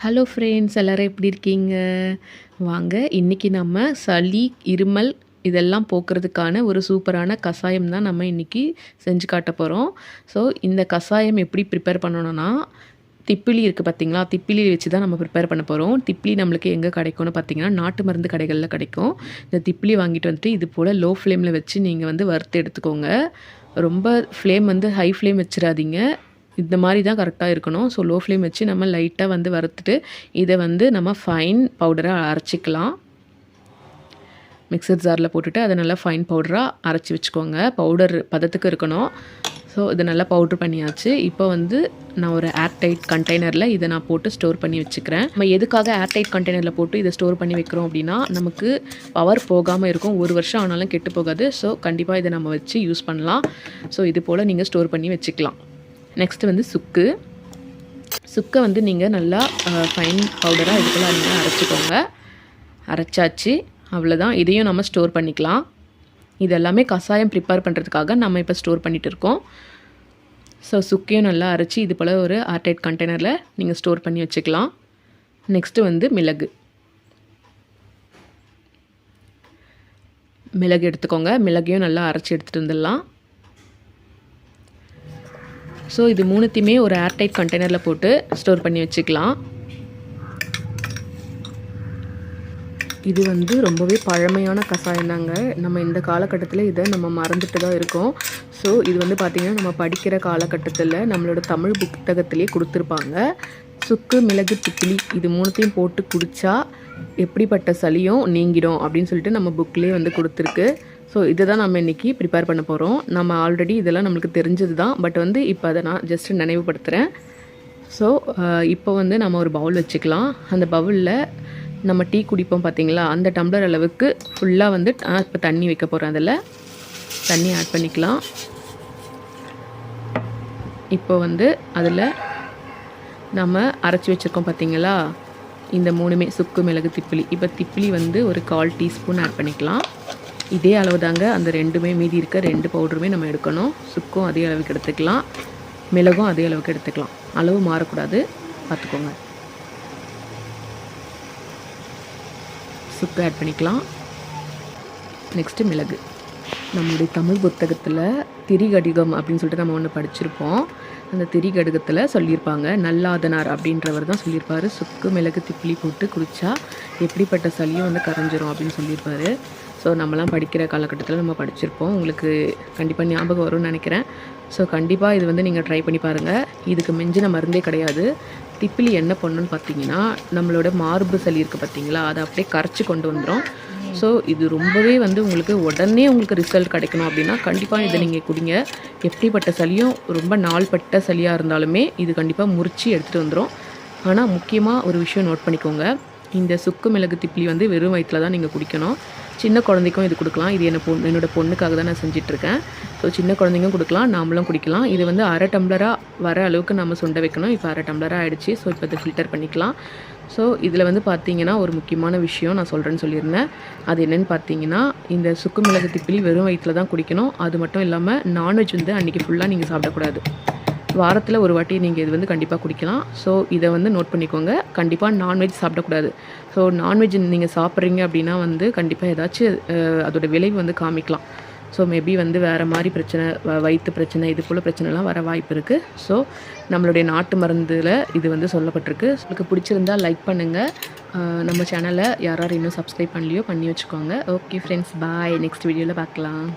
Hello friends, எல்லாரும் எப்படி இருக்கீங்க? வாங்க இன்னைக்கு நம்ம சளி, இருமல் இதெல்லாம் போக்குறதுக்கான ஒரு சூப்பரான கஷாயம் தான் நம்ம இன்னைக்கு செஞ்சு காட்ட போகிறோம். ஸோ இந்த கஷாயம் எப்படி ப்ரிப்பேர் பண்ணணும்னா, திப்பிலி இருக்குது பார்த்தீங்களா? திப்பிலி வச்சு தான் நம்ம ப்ரிப்பேர் பண்ண போகிறோம். திப்பிலி நம்மளுக்கு எங்கே கிடைக்கும்னு பார்த்தீங்கன்னா, நாட்டு மருந்து கடைகளில் கிடைக்கும். இந்த திப்பிலி வாங்கிட்டு வந்துட்டு இது போல் லோ ஃப்ளேமில் வச்சு நீங்கள் வந்து வறுத்து எடுத்துக்கோங்க. ரொம்ப ஃப்ளேம் வந்து ஹை ஃப்ளேம் வச்சிடாதீங்க. இந்த மாதிரி தான் கரெக்டாக இருக்கணும். ஸோ லோ ஃப்ளேம் வச்சு நம்ம லைட்டாக வந்து வறுத்துட்டு இதை வந்து நம்ம ஃபைன் பவுடராக அரைச்சிக்கலாம். மிக்சர் ஜாரில் போட்டுட்டு அதை நல்லா ஃபைன் பவுடராக அரைச்சி வச்சுக்கோங்க. பவுடர் பதத்துக்கு இருக்கணும். ஸோ இதை நல்லா பவுட்ரு பண்ணியாச்சு. இப்போ வந்து நான் ஒரு ஏர்டைட் கண்டெய்னரில் இதை நான் போட்டு ஸ்டோர் பண்ணி வச்சுக்கிறேன். நம்ம எதுக்காக ஏர்டைட் கண்டெய்னரில் போட்டு இதை ஸ்டோர் பண்ணி வைக்கிறோம் அப்படின்னா, நமக்கு பவர் போகாமல் இருக்கும். 1 வருஷம் ஆனாலும் கெட்டு போகாது. ஸோ கண்டிப்பாக இதை நம்ம வச்சு யூஸ் பண்ணலாம். ஸோ இது போல் நீங்கள் ஸ்டோர் பண்ணி வச்சுக்கலாம். நெக்ஸ்ட்டு வந்து சுக்கை வந்து நீங்கள் நல்லா ஃபைன் பவுடராக இதுக்குள்ள நீங்கள் அரைச்சிக்கோங்க. அரைச்சாச்சு, அவ்வளோதான். இதையும் நம்ம ஸ்டோர் பண்ணிக்கலாம். இது எல்லாமே கஷாயம் ப்ரிப்பேர் பண்ணுறதுக்காக நம்ம இப்போ ஸ்டோர் பண்ணிகிட்டு இருக்கோம். ஸோ சுக்கையும் நல்லா அரைச்சி இது போல் ஒரு ஏர்டைட் கண்டெய்னரில் நீங்கள் ஸ்டோர் பண்ணி வச்சுக்கலாம். நெக்ஸ்ட்டு வந்து மிளகு எடுத்துக்கோங்க. மிளகையும் நல்லா அரைச்சி எடுத்துகிட்டு வந்துடலாம். ஸோ இது மூணுத்தையுமே ஒரு ஏர்டைட் கண்டெய்னரில் போட்டு ஸ்டோர் பண்ணி வச்சுக்கலாம். இது வந்து ரொம்பவே பழமையான கஷாயம் தாங்க. நம்ம இந்த காலகட்டத்தில் இதை நம்ம மறந்துட்டு தான் இருக்கோம். ஸோ இது வந்து பார்த்திங்கன்னா நம்ம படிக்கிற காலகட்டத்தில் நம்மளோட தமிழ் புத்தகத்திலே கொடுத்துருப்பாங்க. சுக்கு, மிளகு, திப்பிலி இது மூணுத்தையும் போட்டு குடித்தா எப்படிப்பட்ட சளியும் நீங்கிடும் அப்படின்னு சொல்லிட்டு நம்ம புக்லேயே வந்து கொடுத்துருக்கு. ஸோ இதை தான் நம்ம இன்றைக்கி ப்ரிப்பேர் பண்ண போகிறோம். நம்ம ஆல்ரெடி இதெல்லாம் நம்மளுக்கு தெரிஞ்சது தான். பட் வந்து இப்போ அதை நான் ஜஸ்ட்டு நினைவுபடுத்துகிறேன். ஸோ இப்போ வந்து நம்ம ஒரு பவுல் வச்சுக்கலாம். அந்த பவுலில் நம்ம டீ குடிப்போம் பார்த்திங்களா, அந்த டம்ளர் அளவுக்கு ஃபுல்லாக வந்து இப்போ தண்ணி வைக்க போகிறேன். அதில் தண்ணி ஆட் பண்ணிக்கலாம். இப்போ வந்து அதில் நம்ம அரைச்சி வச்சுருக்கோம் பார்த்திங்களா, இந்த மூணுமே சுக்கு, மிளகு, திப்பிலி. இப்போ திப்பிலி வந்து ஒரு 1/4 டீஸ்பூன் ஆட் பண்ணிக்கலாம். இதே அளவு தாங்க அந்த ரெண்டுமே, மீதி இருக்க 2 பவுடருமே நம்ம எடுக்கணும். சுக்கும் அதே அளவுக்கு எடுத்துக்கலாம், மிளகும் அதே அளவுக்கு எடுத்துக்கலாம். அளவு மாறக்கூடாது, பார்த்துக்கோங்க. சுக்கு ஆட் பண்ணிக்கலாம். நெக்ஸ்ட்டு மிளகு. நம்மளுடைய தமிழ் புத்தகத்தில் திரிகடிகம் அப்படின்னு சொல்லிட்டு நம்ம ஒன்று படிச்சிருப்போம். அந்த திரிகடுகத்தில் சொல்லியிருப்பாங்க, நல்லாதனார் அப்படின்றவர் தான் சொல்லியிருப்பார், சுக்கு, மிளகு, திப்பிலி போட்டு குடித்தா எப்படிப்பட்ட சளியும் வந்து கரைஞ்சிரும் அப்படின்னு சொல்லியிருப்பார். ஸோ நம்மலாம் படிக்கிற காலகட்டத்தில் நம்ம படிச்சிருப்போம். உங்களுக்கு கண்டிப்பாக ஞாபகம் வரும்னு நினைக்கிறேன். ஸோ கண்டிப்பாக இது வந்து நீங்கள் ட்ரை பண்ணி பாருங்கள். இதுக்கு மிஞ்சின மருந்தே கிடையாது. திப்பிலி என்ன பண்ணணுன்னு பார்த்தீங்கன்னா, நம்மளோட மார்பு சளி இருக்குது பார்த்தீங்களா, அதை அப்படியே கரைச்சி கொண்டு வந்துடும். ஸோ இது ரொம்பவே வந்து உங்களுக்கு உடனே உங்களுக்கு ரிசல்ட் கிடைக்கணும் அப்படின்னா கண்டிப்பாக இதை நீங்கள் குடிங்க. எப்படிப்பட்ட சளியும், ரொம்ப நாள்பட்ட சளியாக இருந்தாலுமே இது கண்டிப்பாக முறிச்சு எடுத்துகிட்டு வந்துடும். ஆனால் முக்கியமாக ஒரு விஷயம் நோட் பண்ணிக்கோங்க, இந்த சுக்கு, மிளகு, திப்பிலி வந்து வெறும் வயிற்றில் தான் நீங்கள் குடிக்கணும். சின்ன குழந்தைக்கும் இது கொடுக்கலாம். இது என்னோடய பொண்ணுக்காக தான் நான் செஞ்சிட்ருக்கேன். ஸோ சின்ன குழந்தைங்களும் கொடுக்கலாம், நாமளும் குடிக்கலாம். இது வந்து 1/2 டம்ளராக வர அளவுக்கு நம்ம சுண்ட வைக்கணும். இப்போ 1/2 டம்ளராக ஆகிடுச்சு. ஸோ இப்போ இதை ஃபில்டர் பண்ணிக்கலாம். ஸோ இதில் வந்து பார்த்தீங்கன்னா ஒரு முக்கியமான விஷயம் நான் சொல்கிறேன்னு சொல்லியிருந்தேன். அது என்னென்னு பார்த்தீங்கன்னா, இந்த சுக்கு, மிளகு, திப்பிலி வெறும் வயிற்றில் தான் குடிக்கணும். அது மட்டும் இல்லாமல் நான்வெஜ் வந்து அன்றைக்கி ஃபுல்லாக நீங்கள் சாப்பிடக்கூடாது. வாரத்தில் ஒரு வாட்டி நீங்கள் இது வந்து கண்டிப்பாக குடிக்கலாம். ஸோ இதை வந்து நோட் பண்ணிக்கோங்க. கண்டிப்பாக நான்வெஜ் சாப்பிடக்கூடாது. ஸோ நான்வெஜ் நீங்கள் சாப்பிட்றீங்க அப்படின்னா வந்து கண்டிப்பாக ஏதாச்சும் அதோடய விளைவு வந்து காமிக்கலாம். ஸோ மேபி வந்து வேறு மாதிரி பிரச்சனை, வயிற்று பிரச்சனை, இது போல் பிரச்சனைலாம் வர வாய்ப்பு இருக்குது. ஸோ நம்மளுடைய நாட்டு மருந்தில் இது வந்து சொல்லப்பட்டிருக்கு. உங்களுக்கு பிடிச்சிருந்தால் லைக் பண்ணுங்கள். நம்ம சேனலை யாராரும் இன்னும் சப்ஸ்கிரைப் பண்ணலையோ பண்ணி வச்சுக்கோங்க. ஓகே ஃப்ரெண்ட்ஸ், பாய். நெக்ஸ்ட் வீடியோவில் பார்க்கலாம்.